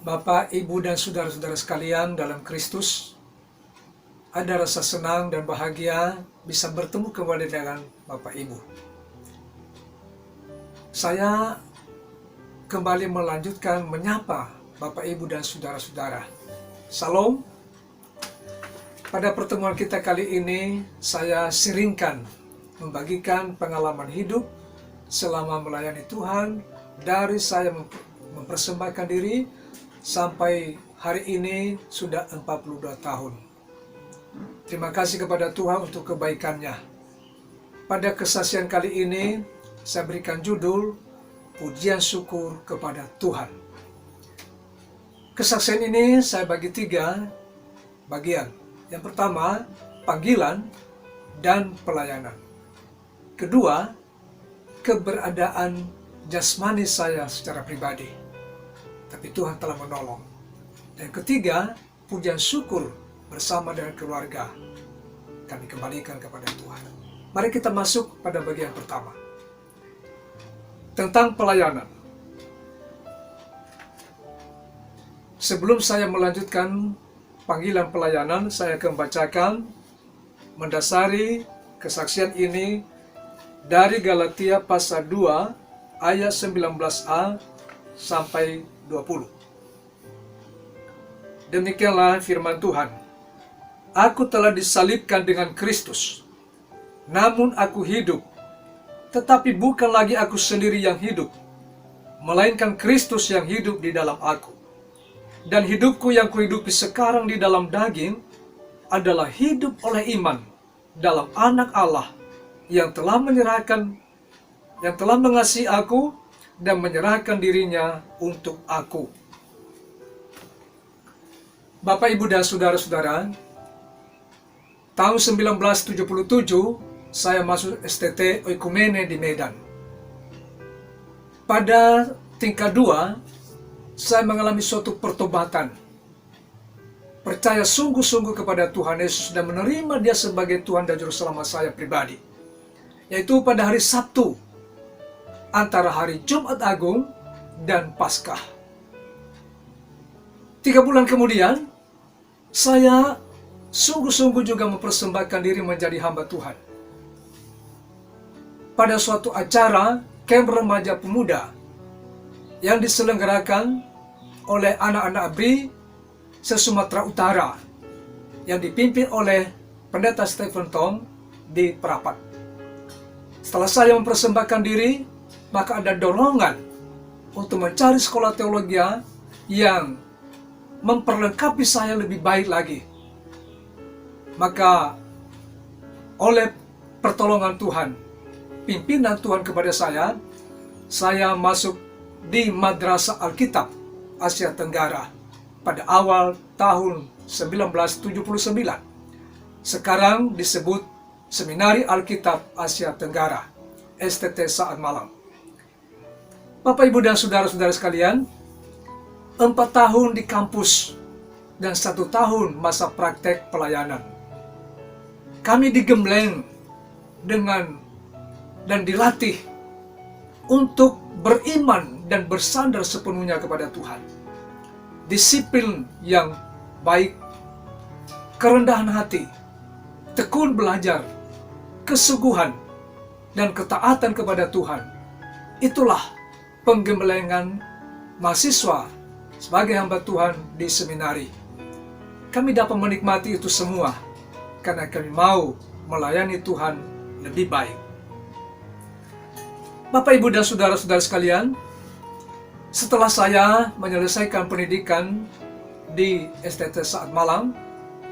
Bapak, Ibu, dan saudara-saudara sekalian dalam Kristus, ada rasa senang dan bahagia bisa bertemu kembali dengan Bapak Ibu. Saya kembali melanjutkan menyapa Bapak Ibu dan saudara-saudara. Salam. Pada pertemuan kita kali ini, saya seringkan membagikan pengalaman hidup selama melayani Tuhan dari saya mempersembahkan diri sampai hari ini sudah 42 tahun. Terima kasih kepada Tuhan untuk kebaikannya. Pada kesaksian kali ini, saya berikan judul Pujian Syukur kepada Tuhan. Kesaksian ini saya bagi 3 bagian. Yang pertama, panggilan dan pelayanan. Kedua, keberadaan jasmani saya secara pribadi, tapi Tuhan telah menolong. Dan ketiga, pujian syukur bersama dengan keluarga kami kembalikan kepada Tuhan. Mari kita masuk pada bagian pertama, tentang pelayanan. Sebelum saya melanjutkan panggilan pelayanan, saya akan membacakan mendasari kesaksian ini dari Galatia pasal 2 ayat 19a sampai 20. Demikianlah firman Tuhan. Aku telah disalibkan dengan Kristus, namun aku hidup, tetapi bukan lagi aku sendiri yang hidup, melainkan Kristus yang hidup di dalam aku. Dan hidupku yang kuhidupi sekarang di dalam daging adalah hidup oleh iman dalam Anak Allah yang telah mengasihi aku dan menyerahkan dirinya untuk aku. Bapak, Ibu, dan saudara-saudara, tahun 1977 saya masuk STT Oikumene di Medan. Pada tingkat 2, saya mengalami suatu pertobatan. Percaya sungguh-sungguh kepada Tuhan Yesus dan menerima Dia sebagai Tuhan dan Juru Selamat saya pribadi. Yaitu pada hari Sabtu, antara hari Jumat Agung dan Paskah. 3 bulan kemudian, saya sungguh-sungguh juga mempersembahkan diri menjadi hamba Tuhan. Pada suatu acara camp remaja pemuda yang diselenggarakan oleh anak-anak ABRI se-Sumatera Utara yang dipimpin oleh Pendeta Stephen Tong di Prapat. Setelah saya mempersembahkan diri, maka ada dorongan untuk mencari sekolah teologi yang memperlengkapi saya lebih baik lagi. Maka oleh pertolongan Tuhan, pimpinan Tuhan kepada saya masuk di Madrasah Alkitab Asia Tenggara pada awal tahun 1979. Sekarang disebut Seminari Alkitab Asia Tenggara, STT Saat Malam. Bapak, Ibu, dan saudara-saudara sekalian, 4 tahun di kampus dan 1 tahun masa praktek pelayanan. Kami digembleng dan dilatih untuk beriman dan bersandar sepenuhnya kepada Tuhan. Disiplin yang baik, kerendahan hati, tekun belajar, kesungguhan, dan ketaatan kepada Tuhan. Itulah penggemblengan mahasiswa sebagai hamba Tuhan di seminari. Kami dapat menikmati itu semua karena kami mau melayani Tuhan lebih baik. Bapak, Ibu, dan saudara-saudara sekalian, setelah saya menyelesaikan pendidikan di STT Saat Malam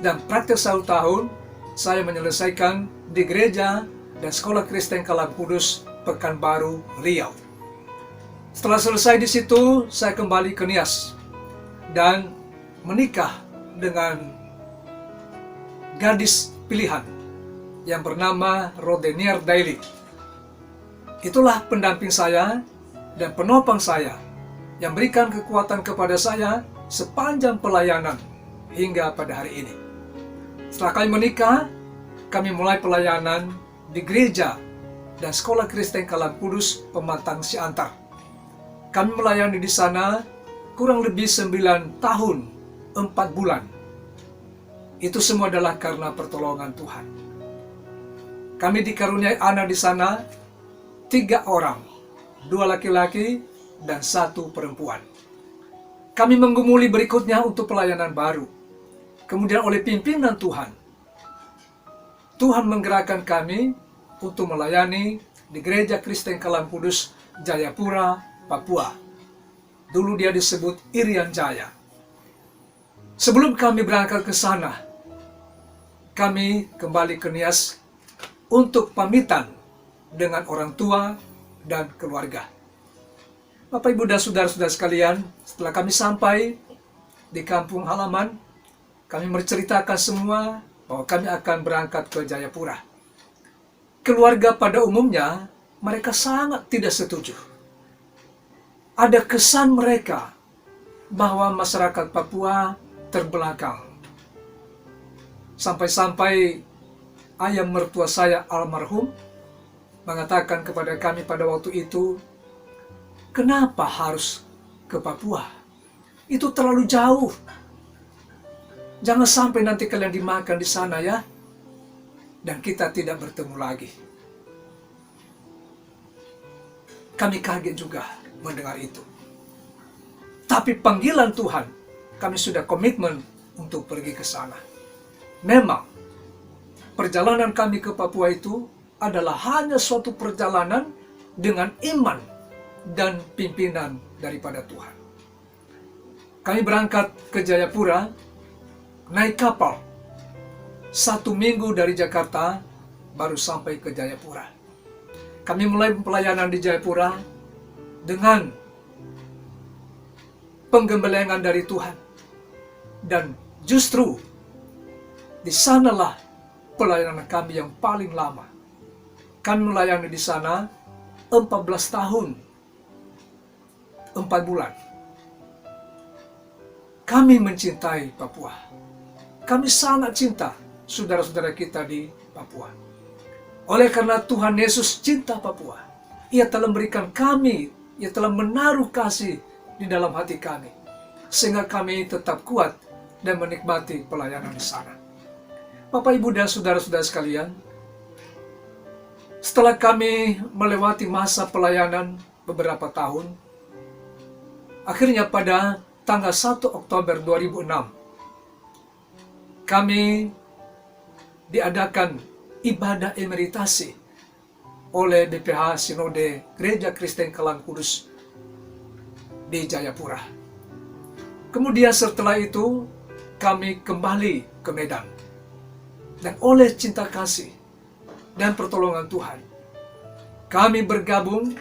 dan praktek 1 tahun, saya menyelesaikan di Gereja dan Sekolah Kristen Kalam Kudus Pekanbaru, Riau. Setelah selesai di situ, saya kembali ke Nias dan menikah dengan gadis pilihan yang bernama Rodenier Daily. Itulah pendamping saya dan penopang saya yang berikan kekuatan kepada saya sepanjang pelayanan hingga pada hari ini. Setelah kami menikah, kami mulai pelayanan di gereja dan Sekolah Kristen Kalam Kudus Pematang Siantar. Kami melayani di sana kurang lebih 9 tahun 4 bulan. Itu semua adalah karena pertolongan Tuhan. Kami dikaruniai anak di sana 3 orang, 2 laki-laki dan 1 perempuan. Kami menggumuli berikutnya untuk pelayanan baru. Kemudian oleh pimpinan Tuhan, Tuhan menggerakkan kami untuk melayani di Gereja Kristen Kalang Kudus, Jayapura, Papua. Dulu dia disebut Irian Jaya. Sebelum kami berangkat ke sana, kami kembali ke Nias untuk pamitan dengan orang tua dan keluarga. Bapak, Ibu, dan saudara-saudara sekalian, setelah kami sampai di kampung halaman, kami menceritakan semua bahwa kami akan berangkat ke Jayapura. Keluarga pada umumnya, mereka sangat tidak setuju. Ada kesan mereka bahwa masyarakat Papua terbelakang. Sampai-sampai ayah mertua saya almarhum mengatakan kepada kami pada waktu itu, "Kenapa harus ke Papua? Itu terlalu jauh. Jangan sampai nanti kalian dimakan di sana ya, dan kita tidak bertemu lagi." Kami kaget juga mendengar itu. Tapi panggilan Tuhan, kami sudah komitmen untuk pergi ke sana. Memang, perjalanan kami ke Papua itu adalah hanya suatu perjalanan dengan iman dan pimpinan daripada Tuhan. Kami berangkat ke Jayapura, naik kapal. 1 minggu dari Jakarta, baru sampai ke Jayapura. Kami mulai pelayanan di Jayapura dengan penggembelengan dari Tuhan. Dan justru di sanalah pelayanan kami yang paling lama. Kami melayani di sana 14 tahun 4 bulan. Kami mencintai Papua. Kami sangat cinta saudara-saudara kita di Papua. Oleh karena Tuhan Yesus cinta Papua, Ia telah memberikan kami, Ia telah menaruh kasih di dalam hati kami, sehingga kami tetap kuat dan menikmati pelayanan di sana. Bapak, Ibu, dan saudara-saudara sekalian, setelah kami melewati masa pelayanan beberapa tahun, akhirnya pada tanggal 1 Oktober 2006, kami diadakan ibadah emeritasi oleh BPH Sinode Gereja Kristen Kalang Kudus di Jayapura. Kemudian setelah itu, kami kembali ke Medan. Dan oleh cinta kasih dan pertolongan Tuhan, kami bergabung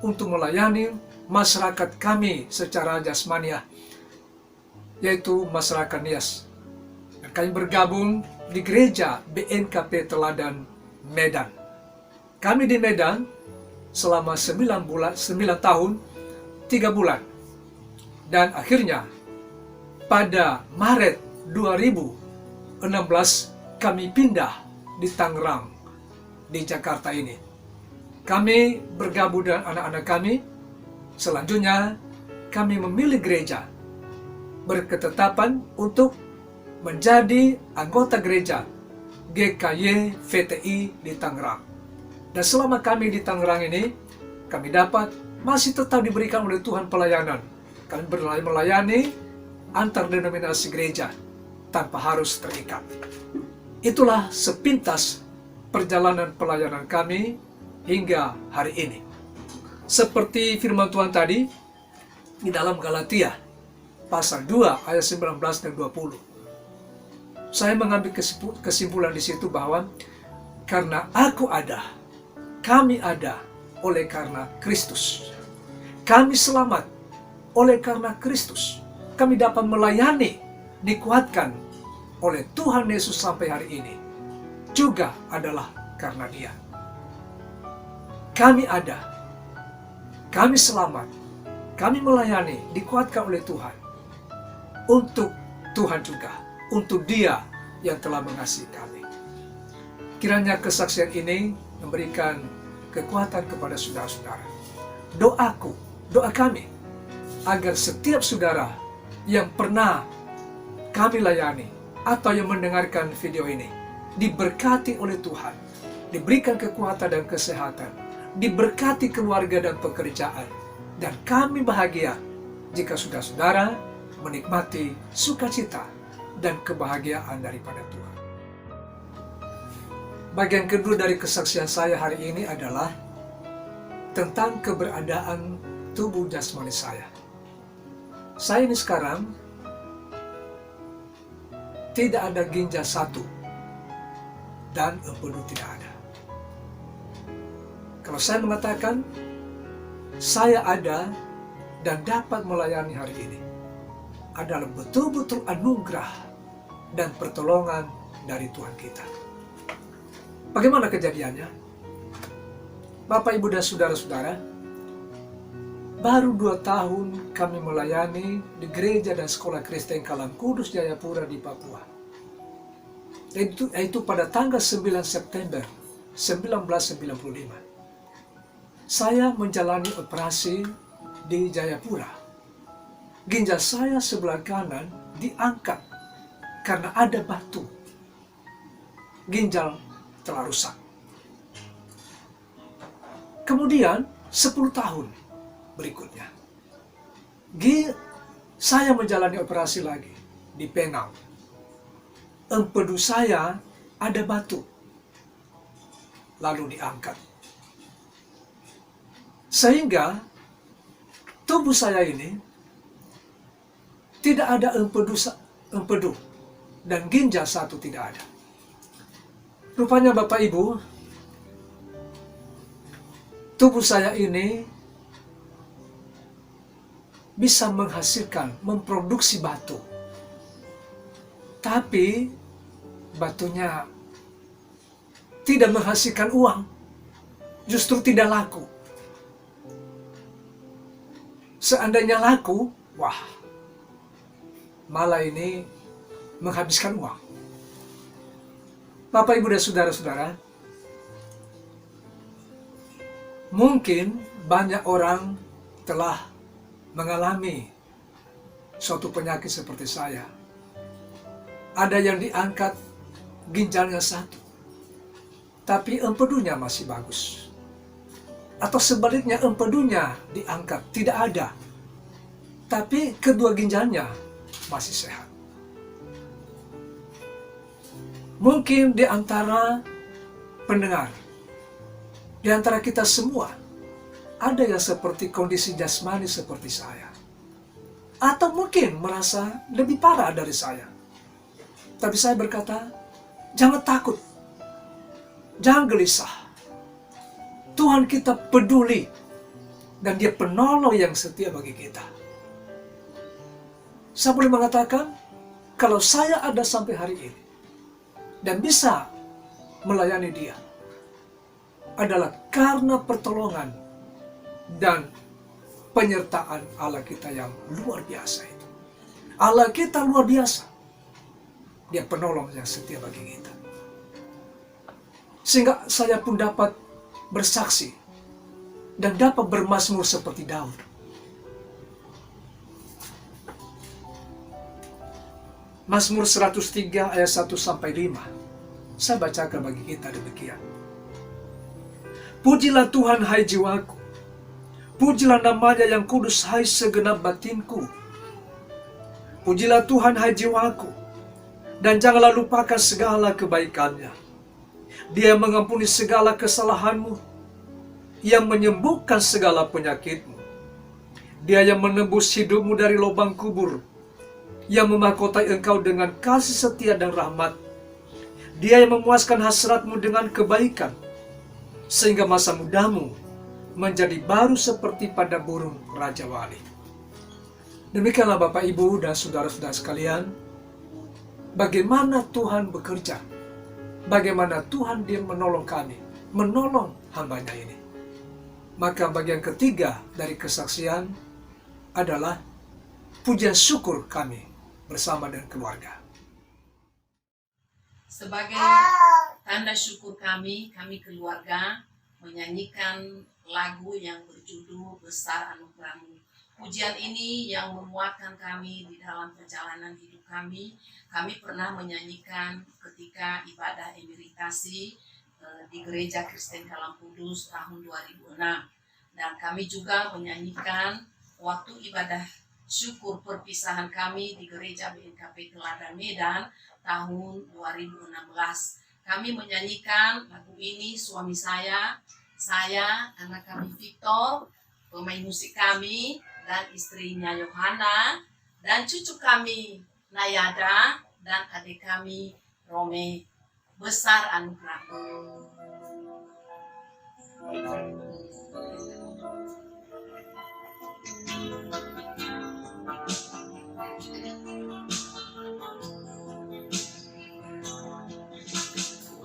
untuk melayani masyarakat kami secara jasmaniah, yaitu masyarakat Nias. Dan kami bergabung di gereja BNKP Teladan Medan. Kami di Medan selama 9 tahun 3 bulan. Dan akhirnya pada Maret 2016 kami pindah di Tangerang, di Jakarta ini. Kami bergabung dengan anak-anak kami. Selanjutnya kami memilih gereja, berketetapan untuk menjadi anggota gereja GKY VTI di Tangerang. Dan selama kami di Tangerang ini, kami masih tetap diberikan oleh Tuhan pelayanan. Kami melayani antar denominasi gereja tanpa harus terikat. Itulah sepintas perjalanan pelayanan kami hingga hari ini. Seperti firman Tuhan tadi di dalam Galatia pasal 2 ayat 19 dan 20. Saya mengambil kesimpulan di situ bahwa karena aku ada, kami ada oleh karena Kristus. Kami selamat oleh karena Kristus. Kami dapat melayani, dikuatkan oleh Tuhan Yesus sampai hari ini. Juga adalah karena Dia. Kami ada, kami selamat, kami melayani, dikuatkan oleh Tuhan. Untuk Tuhan juga, untuk Dia yang telah mengasihi kami. Kiranya kesaksian ini memberikan kekuatan kepada saudara-saudara. Doaku, doa kami, agar setiap saudara yang pernah kami layani atau yang mendengarkan video ini diberkati oleh Tuhan, diberikan kekuatan dan kesehatan, diberkati keluarga dan pekerjaan, dan kami bahagia jika saudara-saudara menikmati sukacita dan kebahagiaan daripada Tuhan. Bagian kedua dari kesaksian saya hari ini adalah tentang keberadaan tubuh jasmani saya. Saya ini sekarang tidak ada ginjal satu dan empedu tidak ada. Kalau saya mengatakan saya ada dan dapat melayani hari ini adalah betul-betul anugerah dan pertolongan dari Tuhan kita. Bagaimana kejadiannya? Bapak, Ibu, dan saudara-saudara, baru 2 tahun kami melayani di gereja dan sekolah Kristen Kalam Kudus Jayapura di Papua. Yaitu pada tanggal 9 September 1995. Saya menjalani operasi di Jayapura. Ginjal saya sebelah kanan diangkat karena ada batu. Ginjal telah rusak. Kemudian 10 tahun berikutnya, saya menjalani operasi lagi di Penang. Empedu saya ada batu, lalu diangkat. Sehingga tubuh saya ini tidak ada empedu dan ginjal satu tidak ada. Rupanya Bapak Ibu, tubuh saya ini bisa menghasilkan, memproduksi batu. Tapi batunya tidak menghasilkan uang, justru tidak laku. Seandainya laku, wah, malah ini menghabiskan uang. Bapak, Ibu, dan saudara-saudara, mungkin banyak orang telah mengalami suatu penyakit seperti saya. Ada yang diangkat ginjalnya satu, tapi empedunya masih bagus. Atau sebaliknya, empedunya diangkat, tidak ada, tapi kedua ginjalnya masih sehat. Mungkin di antara pendengar, di antara kita semua, ada yang seperti kondisi jasmani seperti saya. Atau mungkin merasa lebih parah dari saya. Tapi saya berkata, jangan takut, jangan gelisah. Tuhan kita peduli, dan Dia penolong yang setia bagi kita. Saya boleh mengatakan, kalau saya ada sampai hari ini, dan bisa melayani Dia, adalah karena pertolongan dan penyertaan Allah kita yang luar biasa itu. Allah kita luar biasa. Dia penolong yang setia bagi kita. Sehingga saya pun dapat bersaksi dan dapat bermazmur seperti Daud. Mazmur 103 ayat 1 sampai 5. Saya bacakan bagi kita demikian. Pujilah Tuhan, hai jiwaku. Pujilah namanya yang kudus, hai segenap batinku. Pujilah Tuhan, hai jiwaku, dan janganlah lupakan segala kebaikannya. Dia mengampuni segala kesalahanmu, yang menyembuhkan segala penyakitmu. Dia yang menembus hidupmu dari lubang kubur, yang memahkotai engkau dengan kasih setia dan rahmat. Dia yang memuaskan hasratmu dengan kebaikan, sehingga masa mudamu menjadi baru seperti pada burung Raja Wali. Demikianlah Bapak, Ibu, dan saudara-saudara sekalian, bagaimana Tuhan bekerja, bagaimana Tuhan Dia menolong kami, menolong hambanya ini. Maka bagian ketiga dari kesaksian adalah pujian syukur kami bersama dengan keluarga. Sebagai tanda syukur kami keluarga menyanyikan lagu yang berjudul Besar Anugerahmu pujian ini yang menguatkan kami di dalam perjalanan hidup kami. Kami pernah menyanyikan ketika ibadah emeritasi di Gereja Kristen Kalam Kudus tahun 2006. Dan kami juga menyanyikan waktu ibadah syukur perpisahan kami di Gereja BNKP Teladan Medan tahun 2016. Kami menyanyikan lagu ini, suami saya, anak kami Victor, pemain musik kami, dan istrinya Yohana, dan cucu kami Nayada, dan adik kami Rome. Besar anugerahmu.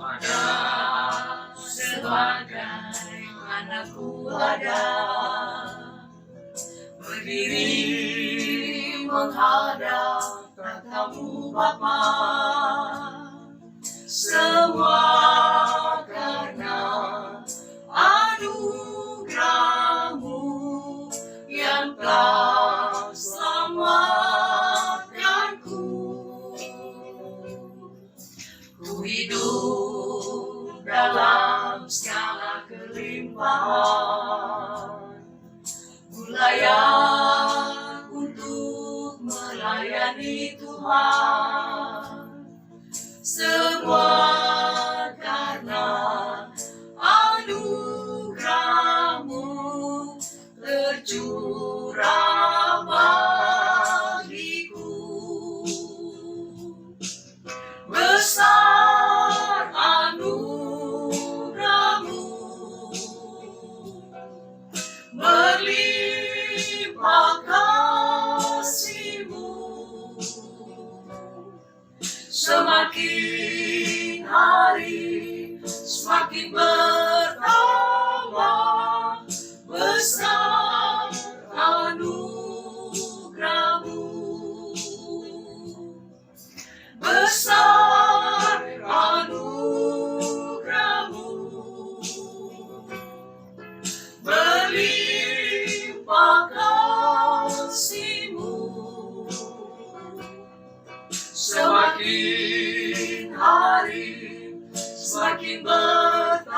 Ada sebagai anakku ada, berdiri menghadap tatamu Bapa, semua karena anugerahmu yang telah selamatkanku. Ku hidup dalam segala kelimpahan, ku layak untuk melayani Tuhan. Semua karena anugerahmu tercurah bagiku. Besar anugerahmu, berlimpah kasih-Mu. Semakin hari semakin bertambah besar anugerahmu. Besar anugerahmu, berlimpah kasih-Mu. Semakin hari semakin bertambah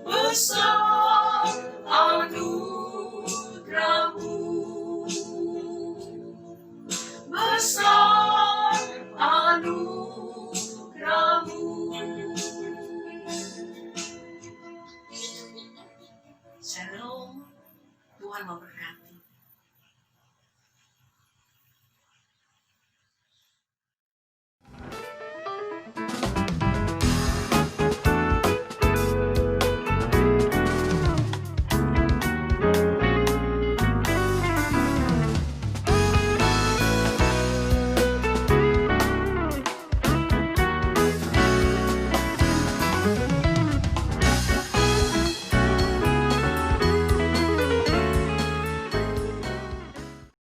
besar anugerahmu. Besar anugerahmu. Shalom. Tuhan memberkati.